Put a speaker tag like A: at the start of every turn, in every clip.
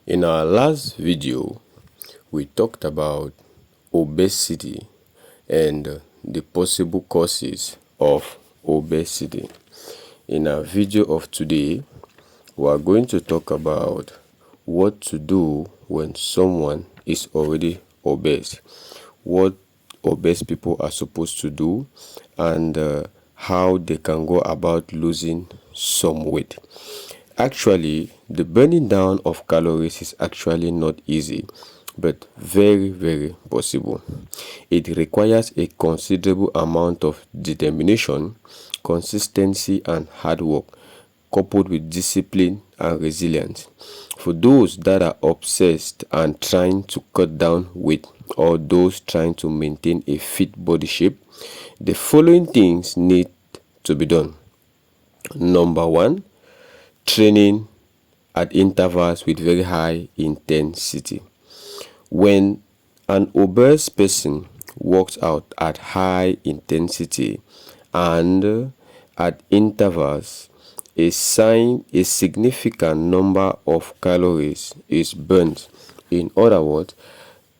A: In our last video, we talked about obesity and the possible causes of obesity. In our video of today, we are going to talk about what to do when someone is already obese, what obese people are supposed to do, and how they can go about losing some weight. Actually, the burning down of calories is actually not easy, but very, very possible. It requires a considerable amount of determination, consistency, and hard work, coupled with discipline and resilience. For those that are obsessed and trying to cut down weight, or those trying to maintain a fit body shape, the following things need to be done. Number one, training at intervals with very high intensity. When an obese person works out at high intensity and at intervals, a significant number of calories is burned. In other words,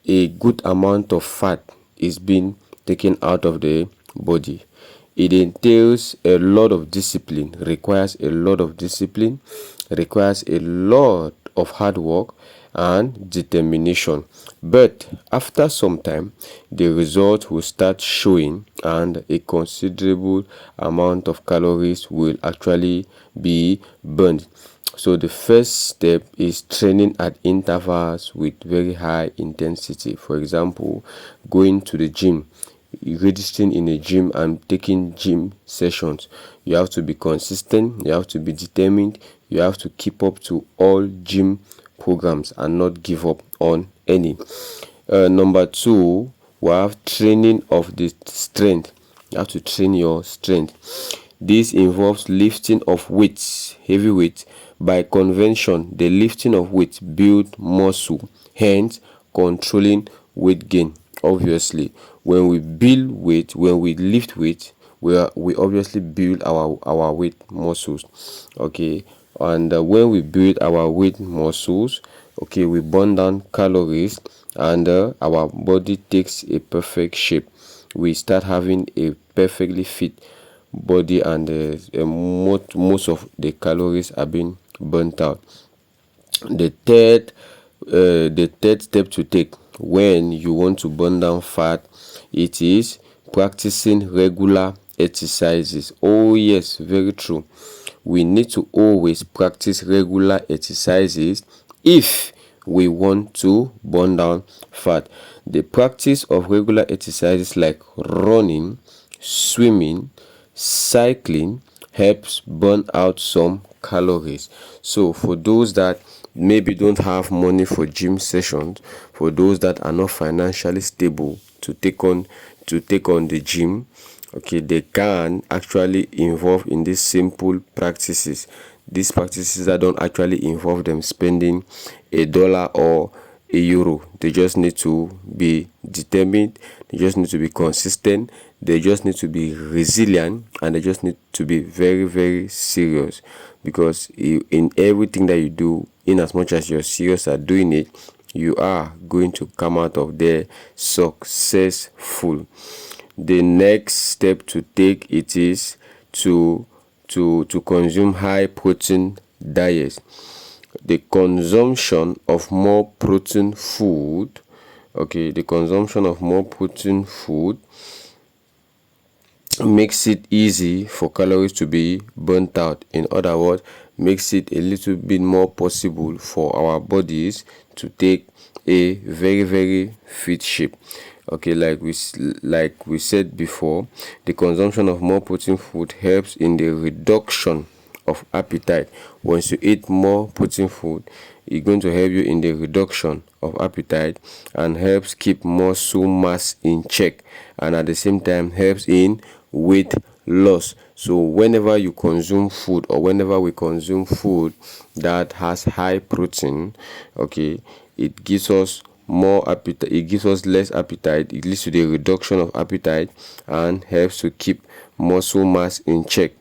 A: a good amount of fat is being taken out of the body. It entails a lot of discipline, requires a lot of hard work and determination. But after some time, the result will start showing and a considerable amount of calories will actually be burned. So the first step is training at intervals with very high intensity. For example, going to the gym, registering in a gym and taking gym sessions. You have to be consistent, you have to be determined, you have to keep up to all gym programs and not give up on any. Number two, we have training of the strength. You have to train your strength. This involves lifting of weights, heavy weights. By convention, the lifting of weights build muscle, hence controlling weight gain. Obviously, when we lift weight, we obviously build our weight muscles. Okay, and when we build our weight muscles, okay, we burn down calories and our body takes a perfect shape. We start having a perfectly fit body and most of the calories are being burnt out. The third step to take when you want to burn down fat, it is practicing regular exercises. Oh yes, very true. We need to always practice regular exercises if we want to burn down fat. The practice of regular exercises like running, swimming, cycling helps burn out some calories. So for those that maybe don't have money for gym sessions, for those that are not financially stable to take on the gym, okay, they can actually involve in these simple practices. These practices that don't actually involve them spending $1 or €1. They just need to be determined, they just need to be consistent, they just need to be resilient, and they just need to be very, very serious. Because in everything that you do, in as much as you're serious at doing it, you are going to come out of there successful. The next step to take, it is to consume high protein diets. The consumption of more protein food, makes it easy for calories to be burnt out. In other words, makes it a little bit more possible for our bodies to take a very, very fit shape. Okay, like we said before, the consumption of more protein food helps in the reduction of appetite. Once you eat more protein food, it's going to help you in the reduction of appetite and helps keep muscle mass in check, and at the same time helps in weight loss. So whenever you consume food, or whenever we consume food that has high protein, okay, it gives us more appetite, it gives us less appetite, it leads to the reduction of appetite and helps to keep muscle mass in check.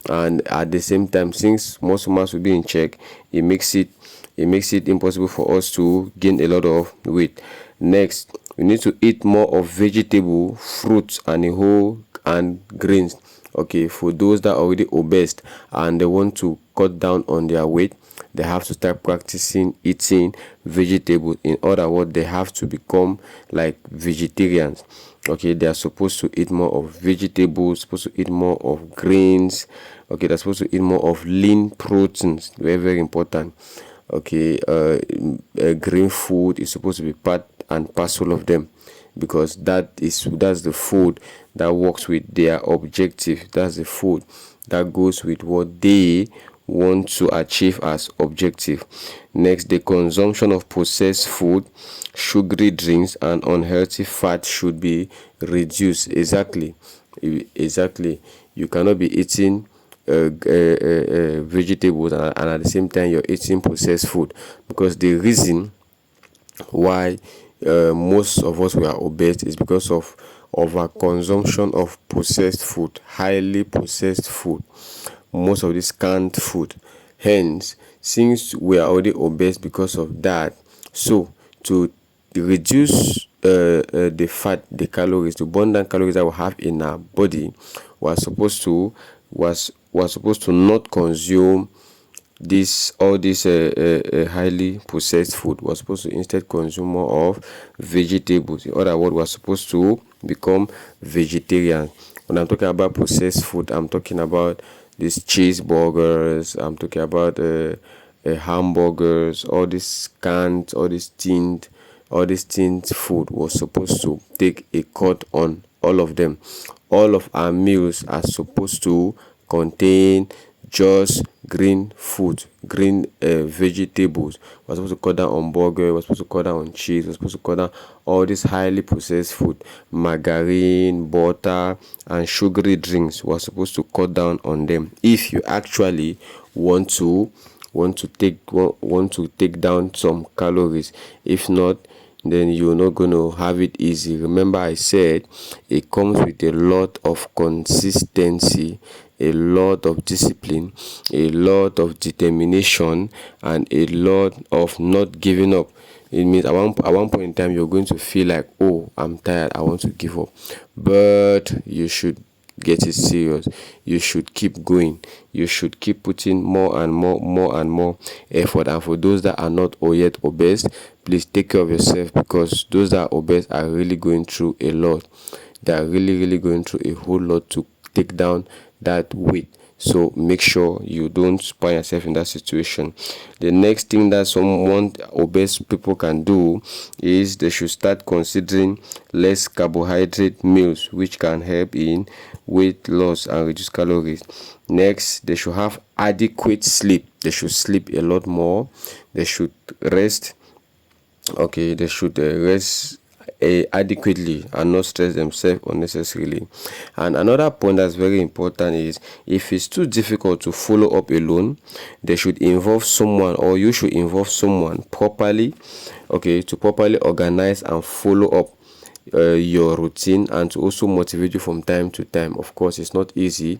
A: And at the same time, since muscle mass will be in check, it makes it it makes it impossible for us to gain a lot of weight. Next, we need to eat more of vegetable, fruits, and a whole and grains. Okay, for those that are already obese and they want to cut down on their weight, they have to start practicing eating vegetables. In other words, they have to become like vegetarians. Okay, they are supposed to eat more of vegetables, supposed to eat more of grains. Okay, they're supposed to eat more of lean proteins. Very, very important. Okay, green food is supposed to be part and parcel of them, because that's the food that works with their objective. That's the food that goes with what they want to achieve as objective. Next, the consumption of processed food, sugary drinks, and unhealthy fat should be reduced. Exactly. You cannot be eating vegetables and at the same time you're eating processed food, because the reason why most of us were obese is because of our consumption of processed food, highly processed food, most of this canned food. Hence, since we are already obese because of that, so to reduce the fat, the calories, to burn down calories that we have in our body, we're supposed to not consume all this highly processed food. We're supposed to instead consume more of vegetables. In other words, we're supposed to become vegetarian. When I'm talking about processed food, I'm talking about these cheeseburgers, I'm talking about hamburgers, all this canned, all this tinned food. Was supposed to take a cut on all of them. All of our meals are supposed to contain just green food, green vegetables. We're supposed to cut down on burger, we're supposed to cut down on cheese, we're supposed to cut down all this highly processed food, margarine, butter, and sugary drinks. We're supposed to cut down on them if you actually want to take down some calories. If not, then you're not going to have it easy. Remember, I said it comes with a lot of consistency, a lot of discipline, a lot of determination, and a lot of not giving up. It means at one point in time you're going to feel like, oh, I'm tired, I want to give up, but you should get it serious. You should keep going. You should keep putting more and more effort. And for those that are not yet obese, please take care of yourself, because those that are obese are really going through a lot. They are really going through a whole lot to take down that weight. So make sure you don't find yourself in that situation. The next thing that someone obese people can do is they should start considering less carbohydrate meals, which can help in weight loss and reduce calories. Next, they should have adequate sleep. They should sleep a lot more. They should rest. Okay, they should rest adequately and not stress themselves unnecessarily. And another point that's very important is, if it's too difficult to follow up alone, they should involve someone, or you should involve someone properly, okay, to properly organize and follow up your routine, and to also motivate you from time to time. Of course, it's not easy.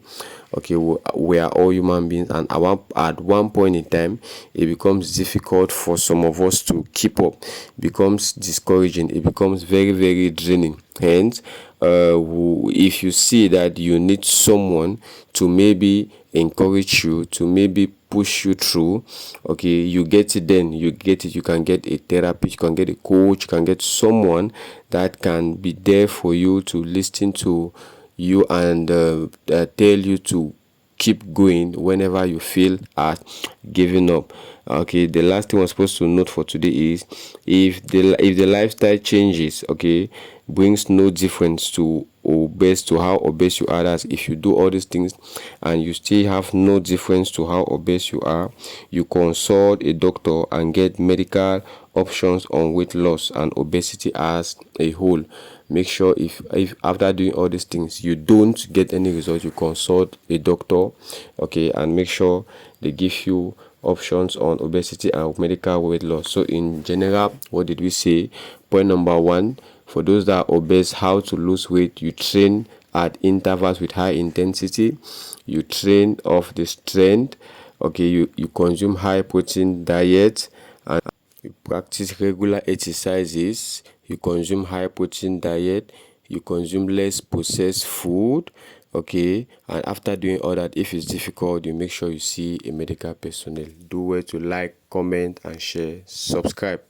A: Okay, we are all human beings, and at one point in time it becomes difficult for some of us to keep up. It becomes discouraging, it becomes very draining. Hence, if you see that you need someone to maybe encourage you, to maybe push you through, okay, you get it. Then you can get a therapist, you can get a coach, you can get someone that can be there for you, to listen to you and tell you to keep going whenever you feel at giving up. Okay, the last thing we're supposed to note for today is, if the lifestyle changes, okay, brings no difference to how obese you are. As if you do all these things and you still have no difference to how obese you are, you consult a doctor and get medical options on weight loss and obesity as a whole. Make sure if after doing all these things you don't get any results, you consult a doctor, okay, and make sure they give you options on obesity and medical weight loss. So in general, what did we say? Point number one, for those that are obese, how to lose weight: you train at intervals with high intensity, you train off the strength, okay, you consume high protein diet, and you practice regular exercises, you consume high protein diet, you consume less processed food, okay, and after doing all that, if it's difficult, you make sure you see a medical personnel. Do well to like, comment, and share, subscribe.